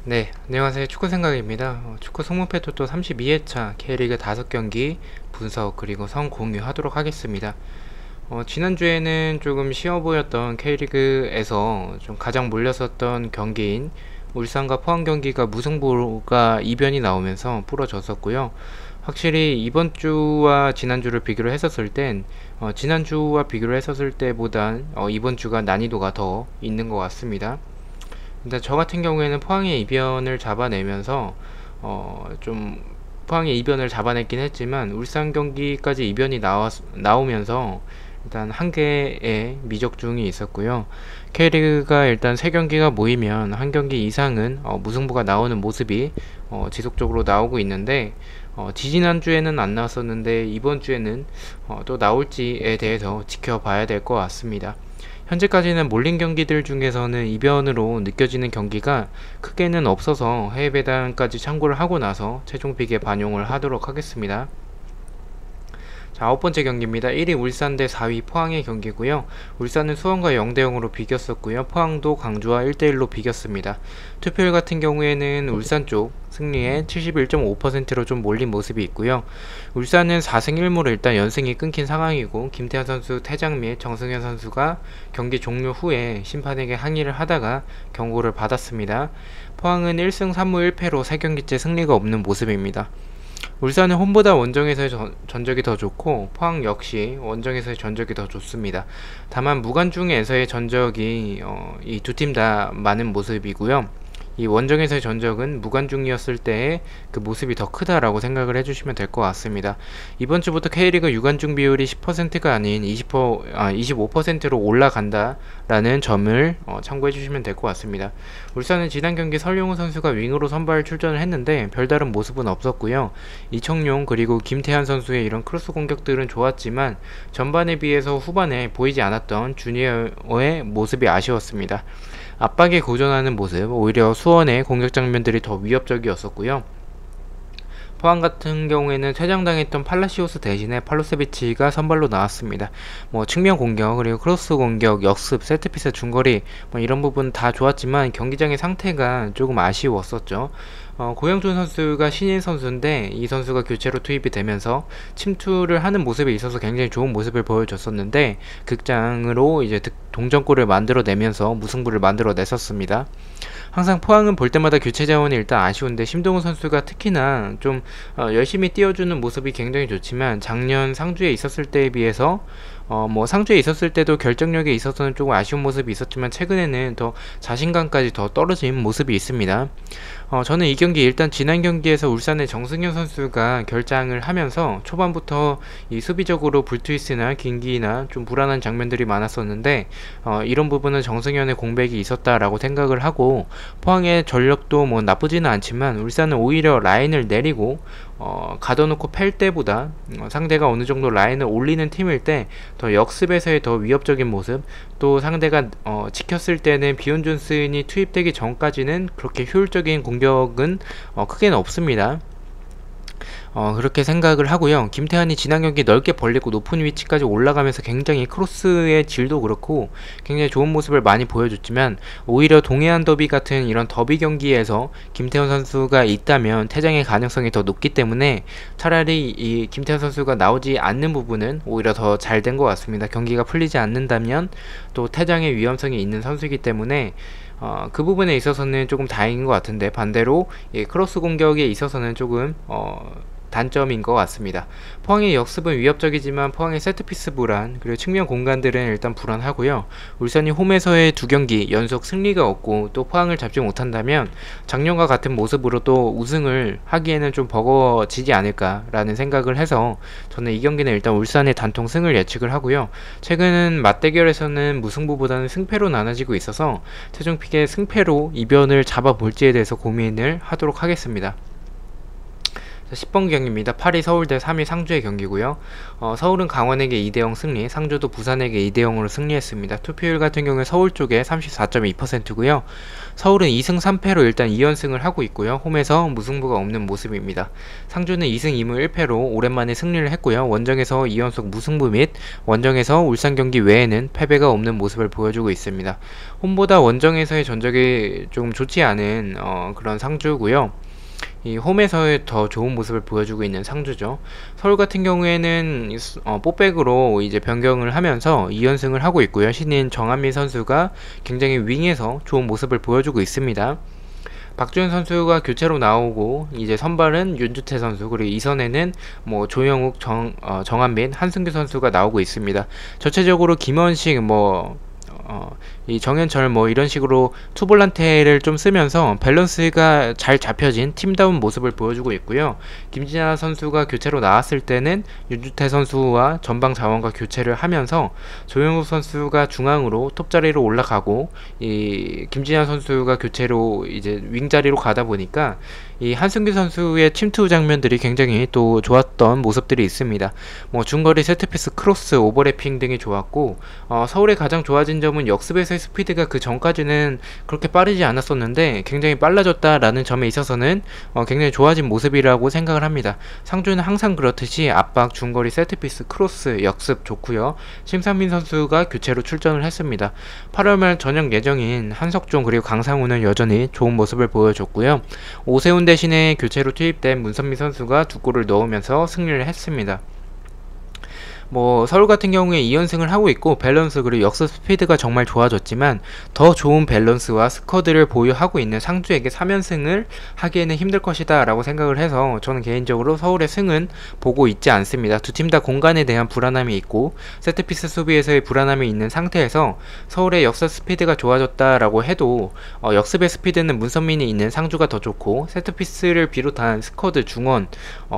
네, 안녕하세요. 축구생각입니다. 축구 송문패토토 32회차 K리그 5경기 분석 그리고 성 공유하도록 하겠습니다. 지난주에는 조금 쉬워 보였던 K리그에서 좀 가장 몰렸었던 경기인 울산과 포항 경기가 무승부가 이변이 나오면서 부러졌었고요. 확실히 이번 주와 지난주를 비교를 했었을 땐 지난주와 비교를 했었을 때보단 이번 주가 난이도가 더 있는 것 같습니다. 근데 저 같은 경우에는 포항의 이변을 잡아내면서 좀 포항의 이변을 잡아냈긴 했지만 울산 경기까지 이변이 나오면서 일단 한 개의 미적중이 있었고요. K리그가 일단 세 경기가 모이면 한 경기 이상은 무승부가 나오는 모습이 지속적으로 나오고 있는데 지지난주에는 안 나왔었는데 이번 주에는 또 나올지에 대해서 지켜봐야 될 것 같습니다. 현재까지는 몰린 경기들 중에서는 이변으로 느껴지는 경기가 크게는 없어서 해외 배당까지 참고를 하고 나서 최종 픽에 반영을 하도록 하겠습니다. 자, 9번째 경기입니다. 1위 울산 대 4위 포항의 경기고요. 울산은 수원과 0대0으로 비겼었고요. 포항도 강주와 1대1로 비겼습니다. 투표율 같은 경우에는 울산 쪽 승리에 71.5%로 좀 몰린 모습이 있고요. 울산은 4승 1무로 일단 연승이 끊긴 상황이고 김태환 선수 퇴장 및 정승현 선수가 경기 종료 후에 심판에게 항의를 하다가 경고를 받았습니다. 포항은 1승 3무 1패로 3경기째 승리가 없는 모습입니다. 울산은 홈보다 원정에서의 전적이 더 좋고 포항 역시 원정에서의 전적이 더 좋습니다. 다만 무관중에서의 전적이 이 두 팀 다 많은 모습이고요. 이 원정에서의 전적은 무관중이었을 때의 그 모습이 더 크다라고 생각을 해주시면 될 것 같습니다. 이번 주부터 K리그 유관중 비율이 10%가 아닌 25%로 올라간다라는 점을 참고해 주시면 될 것 같습니다. 울산은 지난 경기 설용우 선수가 윙으로 선발 출전을 했는데 별다른 모습은 없었고요. 이청용 그리고 김태환 선수의 이런 크로스 공격들은 좋았지만 전반에 비해서 후반에 보이지 않았던 주니어의 모습이 아쉬웠습니다. 압박에 고전하는 모습, 오히려 수원의 공격 장면들이 더 위협적이었었고요. 포항 같은 경우에는 퇴장당했던 팔라시오스 대신에 팔로세비치가 선발로 나왔습니다. 측면 공격 그리고 크로스 공격, 역습, 세트피스 중거리 이런 부분 다 좋았지만 경기장의 상태가 조금 아쉬웠었죠. 고영준 선수가 신인 선수인데 이 선수가 교체로 투입이 되면서 침투를 하는 모습에 있어서 굉장히 좋은 모습을 보여줬었는데 극장으로 이제 동점골을 만들어내면서 무승부를 만들어냈었습니다. 항상 포항은 볼 때마다 교체 자원이 일단 아쉬운데 심동훈 선수가 특히나 좀 열심히 뛰어주는 모습이 굉장히 좋지만 작년 상주에 있었을 때에 비해서 상주에 있었을 때도 결정력에 있어서는 조금 아쉬운 모습이 있었지만 최근에는 더 자신감까지 더 떨어진 모습이 있습니다. 저는 이 경기 일단 지난 경기에서 울산의 정승현 선수가 결장을 하면서 초반부터 이 수비적으로 불트위스나 긴기나 좀 불안한 장면들이 많았었는데 이런 부분은 정승현의 공백이 있었다라고 생각을 하고 포항의 전력도 나쁘지는 않지만 울산은 오히려 라인을 내리고 가둬놓고 팰 때보다 상대가 어느 정도 라인을 올리는 팀일 때 더 역습에서의 더 위협적인 모습 또 상대가 지켰을 때는 비온 존슨이 투입되기 전까지는 그렇게 효율적인 공격은 크게는 없습니다. 그렇게 생각을 하고요. 김태환이 지난 경기 넓게 벌리고 높은 위치까지 올라가면서 굉장히 크로스의 질도 그렇고 굉장히 좋은 모습을 많이 보여줬지만 오히려 동해안 더비 같은 이런 더비 경기에서 김태환 선수가 있다면 퇴장의 가능성이 더 높기 때문에 차라리 이 김태환 선수가 나오지 않는 부분은 오히려 더 잘 된 것 같습니다. 경기가 풀리지 않는다면 또 퇴장의 위험성이 있는 선수이기 때문에 그 부분에 있어서는 조금 다행인 것 같은데 반대로 크로스 공격에 있어서는 조금 단점인 것 같습니다. 포항의 역습은 위협적이지만 포항의 세트피스 불안 그리고 측면 공간들은 일단 불안하고요. 울산이 홈에서의 두 경기 연속 승리가 없고 또 포항을 잡지 못한다면 작년과 같은 모습으로 또 우승을 하기에는 좀 버거워지지 않을까라는 생각을 해서 저는 이 경기는 일단 울산의 단통 승을 예측을 하고요. 최근 맞대결에서는 무승부보다는 승패로 나눠지고 있어서 최종 픽의 승패로 이변을 잡아볼지에 대해서 고민을 하도록 하겠습니다. 10번 경기입니다. 8위 서울대, 3위 상주의 경기고요. 서울은 강원에게 2대0 승리, 상주도 부산에게 2대0으로 승리했습니다. 투표율 같은 경우에 서울 쪽에 34.2%고요. 서울은 2승 3패로 일단 2연승을 하고 있고요. 홈에서 무승부가 없는 모습입니다. 상주는 2승 2무 1패로 오랜만에 승리를 했고요. 원정에서 2연속 무승부 및 원정에서 울산 경기 외에는 패배가 없는 모습을 보여주고 있습니다. 홈보다 원정에서의 전적이 좀 좋지 않은 그런 상주고요. 이 홈에서의 더 좋은 모습을 보여주고 있는 상주죠. 서울 같은 경우에는 뽀백으로 이제 변경을 하면서 2연승을 하고 있고요. 신인 정한민 선수가 굉장히 윙에서 좋은 모습을 보여주고 있습니다. 박주현 선수가 교체로 나오고 이제 선발은 윤주태 선수, 그리고 이선에는 뭐 조영욱, 정한민, 한승규 선수가 나오고 있습니다. 전체적으로 김원식 이 정현철 이런 식으로 투볼란테를 좀 쓰면서 밸런스가 잘 잡혀진 팀다운 모습을 보여주고 있고요. 김진아 선수가 교체로 나왔을 때는 윤주태 선수와 전방 자원과 교체를 하면서 조영욱 선수가 중앙으로 톱자리로 올라가고 이 김진아 선수가 교체로 이제 윙자리로 가다 보니까 이 한승규 선수의 침투 장면들이 굉장히 또 좋았던 모습들이 있습니다. 중거리 세트피스, 크로스, 오버래핑 등이 좋았고 서울의 가장 좋아진 점은 역습에서의 스피드가 그 전까지는 그렇게 빠르지 않았었는데 굉장히 빨라졌다라는 점에 있어서는 굉장히 좋아진 모습이라고 생각을 합니다. 상주는 항상 그렇듯이 압박, 중거리 세트피스, 크로스, 역습 좋고요. 심상민 선수가 교체로 출전을 했습니다. 8월 말 전역 예정인 한석종 그리고 강상우는 여전히 좋은 모습을 보여줬고요. 오세훈 대신에 교체로 투입된 문선미 선수가 2골을 넣으면서 승리를 했습니다. 서울 같은 경우에 2연승을 하고 있고 밸런스 그리고 역습 스피드가 정말 좋아졌지만 더 좋은 밸런스와 스쿼드를 보유하고 있는 상주에게 3연승을 하기에는 힘들 것이다 라고 생각을 해서 저는 개인적으로 서울의 승은 보고 있지 않습니다. 두 팀 다 공간에 대한 불안함이 있고 세트피스 수비에서의 불안함이 있는 상태에서 서울의 역습 스피드가 좋아졌다라고 해도 역습의 스피드는 문선민이 있는 상주가 더 좋고 세트피스를 비롯한 스쿼드 중원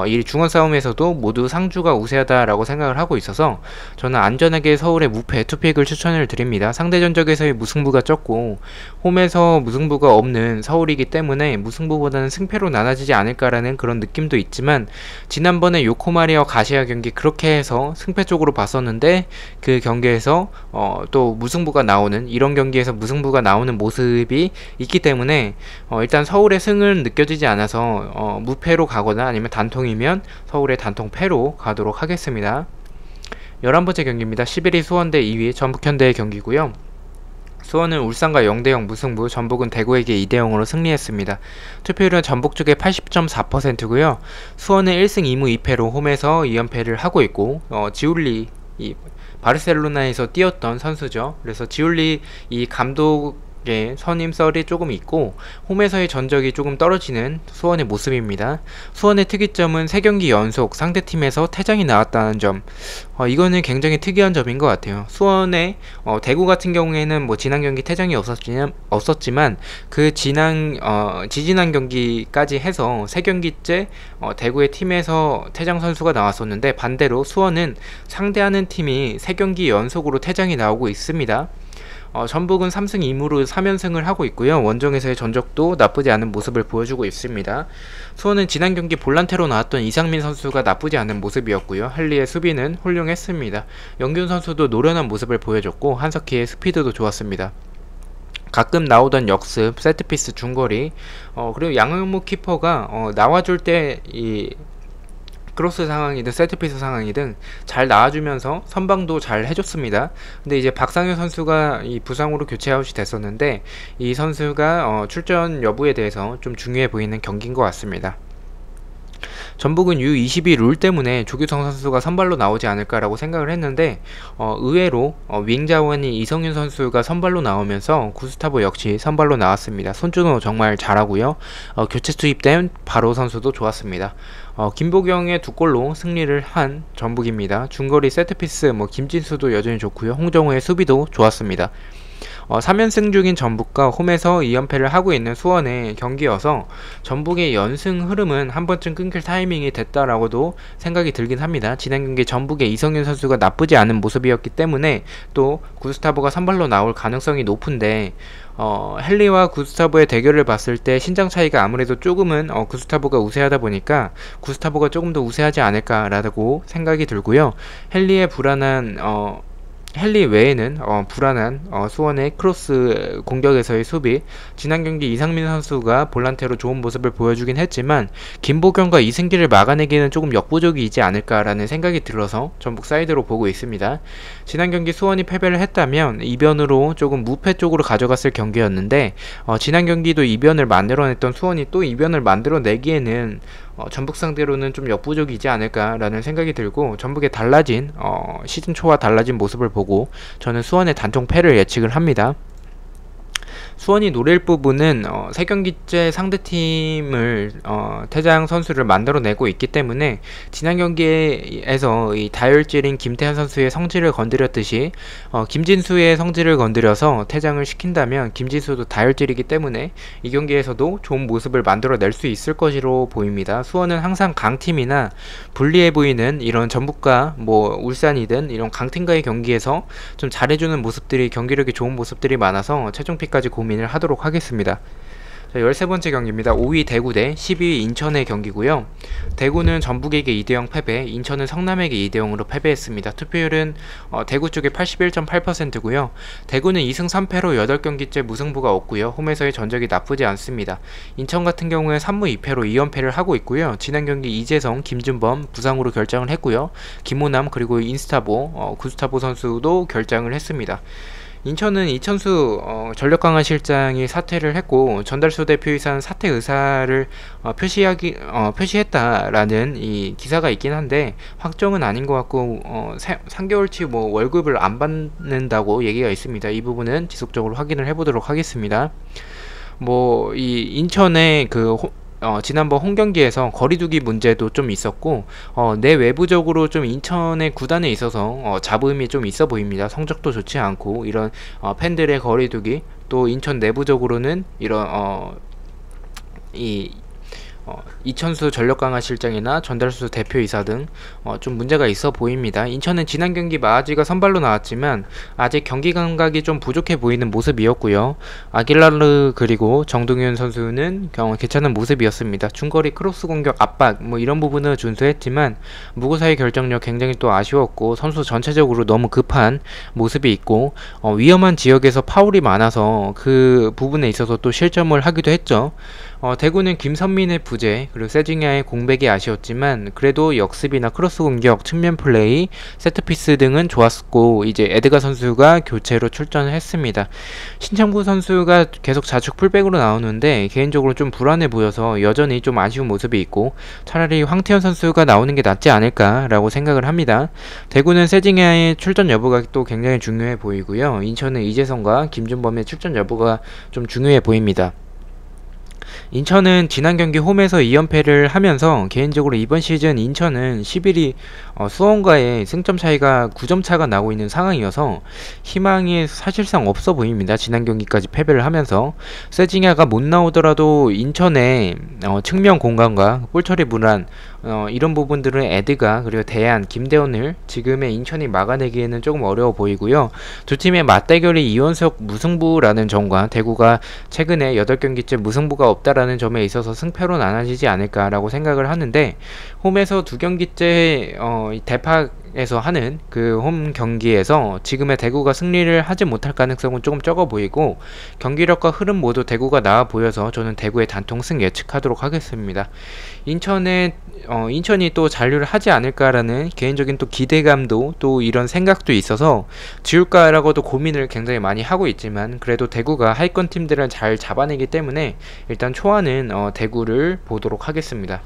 이 중원 싸움에서도 모두 상주가 우세하다라고 생각을 하고 있어서 저는 안전하게 서울의 무패 투픽을 추천을 드립니다. 상대 전적에서의 무승부가 적고 홈에서 무승부가 없는 서울이기 때문에 무승부보다는 승패로 나눠지지 않을까라는 그런 느낌도 있지만 지난번에 요코마리와 가시아 경기 그렇게 해서 승패 쪽으로 봤었는데 그 경기에서 또 무승부가 나오는 이런 경기에서 무승부가 나오는 모습이 있기 때문에 일단 서울의 승은 느껴지지 않아서 무패로 가거나 아니면 단통이면 서울의 단통 패로 가도록 하겠습니다. 11번째 경기입니다. 11위 수원대 2위 전북현대의 경기고요. 수원은 울산과 0대0 무승부, 전북은 대구에게 2대0으로 승리했습니다. 투표율은 전북 쪽에 80.4%고요. 수원은 1승 2무 2패로 홈에서 2연패를 하고 있고 지울리 바르셀로나에서 뛰었던 선수죠. 그래서 지울리 이 감독 선임 썰이 조금 있고 홈에서의 전적이 조금 떨어지는 수원의 모습입니다. 수원의 특이점은 3경기 연속 상대팀에서 퇴장이 나왔다는 점, 이거는 굉장히 특이한 점인 것 같아요. 수원의 대구 같은 경우에는 지난 경기 퇴장이 없었지만 그 지지난 경기까지 해서 3경기째 대구의 팀에서 퇴장 선수가 나왔었는데 반대로 수원은 상대하는 팀이 3경기 연속으로 퇴장이 나오고 있습니다. 전북은 3승 2무로 3연승을 하고 있고요. 원정에서의 전적도 나쁘지 않은 모습을 보여주고 있습니다. 수원은 지난 경기 볼란테로 나왔던 이상민 선수가 나쁘지 않은 모습이었고요. 할리의 수비는 훌륭했습니다. 영균 선수도 노련한 모습을 보여줬고 한석희의 스피드도 좋았습니다. 가끔 나오던 역습, 세트피스, 중거리 그리고 양현무 키퍼가 나와줄 때 크로스 상황이든 세트피스 상황이든 잘 나와주면서 선방도 잘 해줬습니다. 근데 이제 박상현 선수가 이 부상으로 교체 아웃이 됐었는데 이 선수가 출전 여부에 대해서 좀 중요해 보이는 경기인 것 같습니다. 전북은 U22 룰 때문에 조규성 선수가 선발로 나오지 않을까라고 생각을 했는데 의외로 윙 자원이 이성윤 선수가 선발로 나오면서 구스타보 역시 선발로 나왔습니다. 손준호 정말 잘하고요. 교체 투입된 바로 선수도 좋았습니다. 김보경의 2골로 승리를 한 전북입니다. 중거리 세트피스 김진수도 여전히 좋고요. 홍정우의 수비도 좋았습니다. 3연승 중인 전북과 홈에서 2연패를 하고 있는 수원의 경기여서 전북의 연승 흐름은 한 번쯤 끊길 타이밍이 됐다라고도 생각이 들긴 합니다. 지난 경기 전북의 이성윤 선수가 나쁘지 않은 모습이었기 때문에 또 구스타보가 선발로 나올 가능성이 높은데 헨리와 구스타보의 대결을 봤을 때 신장 차이가 아무래도 조금은 구스타보가 우세하다 보니까 구스타보가 조금 더 우세하지 않을까라고 생각이 들고요. 헨리 외에는 불안한 수원의 크로스 공격에서의 수비, 지난 경기 이상민 선수가 볼란테로 좋은 모습을 보여주긴 했지만 김보경과 이승기를 막아내기는 조금 역부족이지 않을까라는 생각이 들어서 전북 사이드로 보고 있습니다. 지난 경기 수원이 패배를 했다면 이변으로 조금 무패 쪽으로 가져갔을 경기였는데 지난 경기도 이변을 만들어냈던 수원이 또 이변을 만들어내기에는 전북 상대로는 좀 역부족이지 않을까라는 생각이 들고 전북의 달라진 시즌 초와 달라진 모습을 보고 저는 수원의 단통 패를 예측을 합니다. 수원이 노릴 부분은 3경기째 상대팀을 퇴장 선수를 만들어내고 있기 때문에 지난 경기에서 이 다혈질인 김태환 선수의 성질을 건드렸듯이 김진수의 성질을 건드려서 퇴장을 시킨다면 김진수도 다혈질이기 때문에 이 경기에서도 좋은 모습을 만들어낼 수 있을 것으로 보입니다. 수원은 항상 강팀이나 불리해 보이는 이런 전북과 울산이든 이런 강팀과의 경기에서 좀 잘해주는 모습들이 경기력이 좋은 모습들이 많아서 최종픽까지 고민을 하도록 하겠습니다. 자, 13번째 경기입니다. 5위 대구 대 12위 인천의 경기고요. 대구는 전북에게 2대0 패배, 인천은 성남에게 2대0으로 패배했습니다. 투표율은 대구 쪽에 81.8%고요. 대구는 2승 3패로 8경기째 무승부가 없고요. 홈에서의 전적이 나쁘지 않습니다. 인천 같은 경우에 3무 2패로 2연패를 하고 있고요. 지난 경기 이재성, 김준범 부상으로 결장을 했고요. 김호남 그리고 인스타보, 구스타보 선수도 결장을 했습니다. 인천은 이천수 전력강화 실장이 사퇴를 했고 전달수 대표이사는 사퇴 의사를 표시했다라는 이 기사가 있긴 한데 확정은 아닌 것 같고 3개월치 월급을 안 받는다고 얘기가 있습니다. 이 부분은 지속적으로 확인을 해보도록 하겠습니다. 이 인천의 지난번 홈경기에서 거리두기 문제도 좀 있었고 내 외부적으로 좀 인천의 구단에 있어서 잡음이 좀 있어 보입니다. 성적도 좋지 않고 이런 팬들의 거리두기, 또 인천 내부적으로는 이런 이천수 전력강화 실장이나 전달수 대표이사 등 좀 문제가 있어 보입니다. 인천은 지난 경기 마아지가 선발로 나왔지만 아직 경기 감각이 좀 부족해 보이는 모습이었고요. 아길라르 그리고 정동윤 선수는 괜찮은 모습이었습니다. 중거리 크로스 공격 압박 이런 부분을 준수했지만 무고사의 결정력 굉장히 또 아쉬웠고 선수 전체적으로 너무 급한 모습이 있고 위험한 지역에서 파울이 많아서 그 부분에 있어서 또 실점을 하기도 했죠. 대구는 김선민의 부재 그리고 세징야의 공백이 아쉬웠지만 그래도 역습이나 크로스 공격, 측면 플레이, 세트피스 등은 좋았고 이제 에드가 선수가 교체로 출전을 했습니다. 신창구 선수가 계속 자축 풀백으로 나오는데 개인적으로 좀 불안해 보여서 여전히 좀 아쉬운 모습이 있고 차라리 황태현 선수가 나오는 게 낫지 않을까라고 생각을 합니다. 대구는 세징야의 출전 여부가 또 굉장히 중요해 보이고요. 인천은 이재성과 김준범의 출전 여부가 좀 중요해 보입니다. 인천은 지난 경기 홈에서 2연패를 하면서 개인적으로 이번 시즌 인천은 11위 수원과의 승점 차이가 9점 차가 나고 있는 상황이어서 희망이 사실상 없어 보입니다. 지난 경기까지 패배를 하면서 세징야가 못 나오더라도 인천의 측면 공간과 볼처리 문란 이런 부분들은 에드가 그리고 대안, 김대원을 지금의 인천이 막아내기에는 조금 어려워 보이고요. 두 팀의 맞대결이 2연속 무승부라는 점과 대구가 최근에 8경기째 무승부가 없다라는 점에 있어서 승패로 나눠지지 않을까라고 생각을 하는데 홈에서 2경기째 대팍에서 하는 그 홈 경기에서 지금의 대구가 승리를 하지 못할 가능성은 조금 적어 보이고 경기력과 흐름 모두 대구가 나아 보여서 저는 대구의 단통승 예측하도록 하겠습니다. 인천이 또 잔류를 하지 않을까라는 개인적인 또 기대감도 또 이런 생각도 있어서 지울까라고도 고민을 굉장히 많이 하고 있지만 그래도 대구가 하위권 팀들을 잘 잡아내기 때문에 일단 초안은 대구를 보도록 하겠습니다.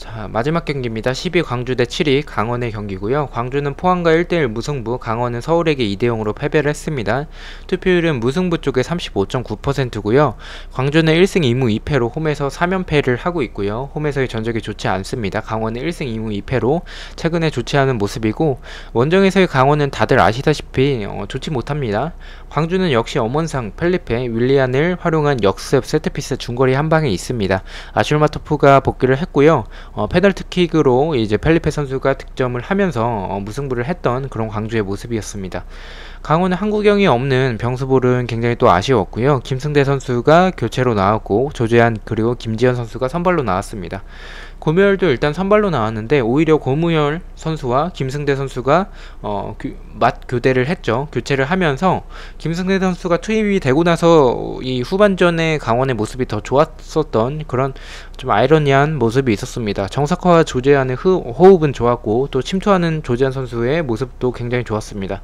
자, 마지막 경기입니다. 12 광주 대 7위 강원의 경기고요. 광주는 포항과 1대1 무승부, 강원은 서울에게 2대0으로 패배를 했습니다. 투표율은 무승부 쪽에 35.9%고요. 광주는 1승 2무 2패로 홈에서 3연패를 하고 있고요. 홈에서의 전적이 좋지 않습니다. 강원은 1승 2무 2패로 최근에 좋지 않은 모습이고, 원정에서의 강원은 다들 아시다시피 좋지 못합니다. 광주는 역시 엄원상, 펠리페, 윌리안을 활용한 역습 세트피스 중거리 한 방에 있습니다. 아슐마토프가 복귀를 했고요. 페널티킥으로 이제 펠리페 선수가 득점을 하면서 무승부를 했던 그런 광주의 모습이었습니다. 강원은 한국영이 없는 병수볼은 굉장히 또 아쉬웠고요. 김승대 선수가 교체로 나왔고, 조재한 그리고 김지현 선수가 선발로 나왔습니다. 고무열도 일단 선발로 나왔는데 오히려 고무열 선수와 김승대 선수가 맞교대를 했죠. 교체를 하면서 김승대 선수가 투입이 되고 나서 이 후반전에 강원의 모습이 더 좋았었던 그런 좀 아이러니한 모습이 있었습니다. 정석화와 조재한의 호흡은 좋았고, 또 침투하는 조재한 선수의 모습도 굉장히 좋았습니다.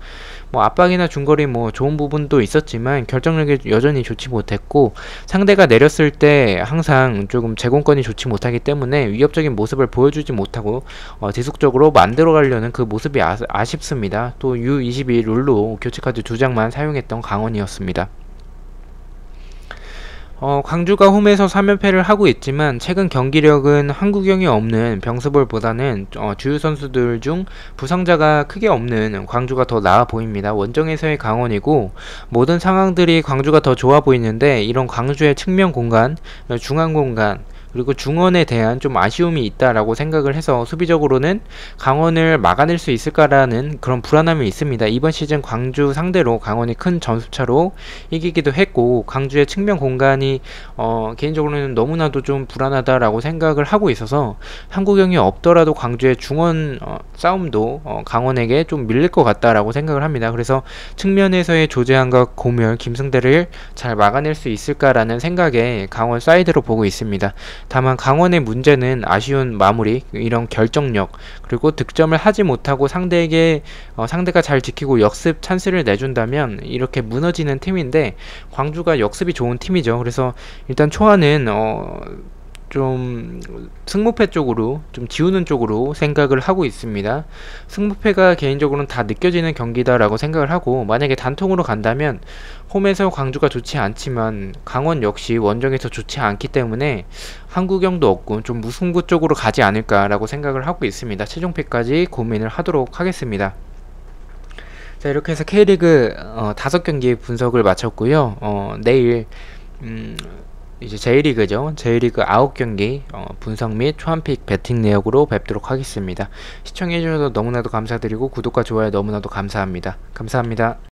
압박이나 중거리 좋은 부분도 있었지만 결정력이 여전히 좋지 못했고, 상대가 내렸을 때 항상 조금 제공권이 좋지 못하기 때문에 위협적인 모습을 보여주지 못하고 지속적으로 만들어가려는 그 모습이 아쉽습니다. 또 U22 룰로 교체카드 2장만 사용했던 강원이었습니다. 광주가 홈에서 3연패를 하고 있지만 최근 경기력은 한국영이 없는 병수볼보다는 주요 선수들 중 부상자가 크게 없는 광주가 더 나아 보입니다. 원정에서의 강원이고 모든 상황들이 광주가 더 좋아 보이는데, 이런 광주의 측면 공간, 중앙 공간, 그리고 중원에 대한 좀 아쉬움이 있다라고 생각을 해서 수비적으로는 강원을 막아낼 수 있을까라는 그런 불안함이 있습니다. 이번 시즌 광주 상대로 강원이 큰 점수차로 이기기도 했고, 광주의 측면 공간이 개인적으로는 너무나도 좀 불안하다라고 생각을 하고 있어서 한국영이 없더라도 광주의 중원 싸움도 강원에게 좀 밀릴 것 같다라고 생각을 합니다. 그래서 측면에서의 조재한과 고멸, 김승대를 잘 막아낼 수 있을까라는 생각에 강원 사이드로 보고 있습니다. 다만 강원의 문제는 아쉬운 마무리, 이런 결정력, 그리고 득점을 하지 못하고 상대가 잘 지키고 역습 찬스를 내준다면 이렇게 무너지는 팀인데, 광주가 역습이 좋은 팀이죠. 그래서 일단 초안은 좀 승무패 쪽으로 좀 지우는 쪽으로 생각을 하고 있습니다. 승무패가 개인적으로는 다 느껴지는 경기다라고 생각을 하고, 만약에 단통으로 간다면 홈에서 광주가 좋지 않지만 강원 역시 원정에서 좋지 않기 때문에 한국영도 없고 좀 무승부 쪽으로 가지 않을까라고 생각을 하고 있습니다. 최종패까지 고민을 하도록 하겠습니다. 자, 이렇게 해서 K리그 5경기 분석을 마쳤고요. 내일 이제 J리그죠. J리그 9경기 분석 및 초안픽 배팅 내역으로 뵙도록 하겠습니다. 시청해주셔서 너무나도 감사드리고 구독과 좋아요 너무나도 감사합니다. 감사합니다.